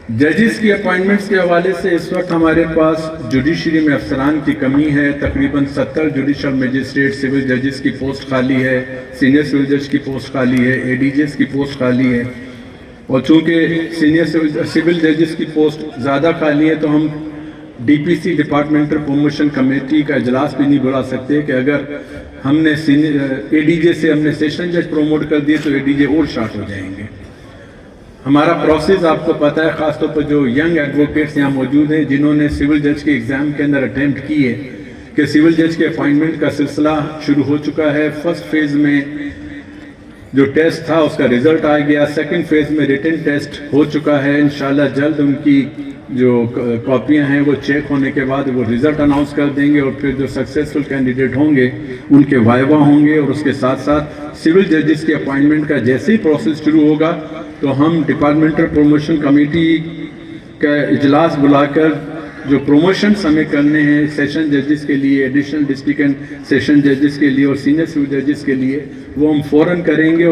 ججز کی اپائنٹمنٹس کے حوالے سے اس وقت ہمارے پاس جوڈیشری میں افسران کی کمی ہے. تقریباً 70 جوڈیشل مجسٹریٹ سول ججز کی پوسٹ خالی ہے, سینئر سول جج کی پوسٹ خالی ہے, اے ڈی جیز کی پوسٹ خالی ہے. اور چونکہ سینئر سول ججز کی پوسٹ زیادہ خالی ہے تو ہم ڈی پی سی ڈپارٹمنٹل پروموشن کمیٹی کا اجلاس بھی نہیں بلا سکتے کہ اگر ہم نے اے ڈی جے سے ہم نے سیشن جج پروموٹ کر دیے تو اے ڈی جے اور شارٹ ہو جائیں گے. ہمارا پروسیس آپ کو پتہ ہے, خاص طور پر جو ینگ ایڈوکیٹس یہاں موجود ہیں جنہوں نے سول جج کے ایگزام کے اندر اٹیمپٹ کی ہے, کہ سول جج کے اپائنٹمنٹ کا سلسلہ شروع ہو چکا ہے. فرسٹ فیز میں جو ٹیسٹ تھا اس کا رزلٹ آ گیا, سیکنڈ فیز میں ریٹن ٹیسٹ ہو چکا ہے. انشاءاللہ جلد ان کی جو کاپیاں ہیں وہ چیک ہونے کے بعد وہ رزلٹ اناؤنس کر دیں گے, اور پھر جو سکسیسفل کینڈیڈیٹ ہوں گے ان کے وائوا ہوں گے. اور اس کے ساتھ ساتھ سول ججز کے اپائنٹمنٹ کا جیسے ہی پروسیس شروع ہوگا تو ہم ڈپارٹمنٹل پروموشن کمیٹی کا اجلاس بلا کر جو پروموشنز ہمیں کرنے ہیں سیشن ججز کے لیے, ایڈیشنل ڈسٹرکٹ اینڈ سیشن ججز کے لیے اور سینئر سول ججز کے لیے, وہ ہم فوراً کریں گے.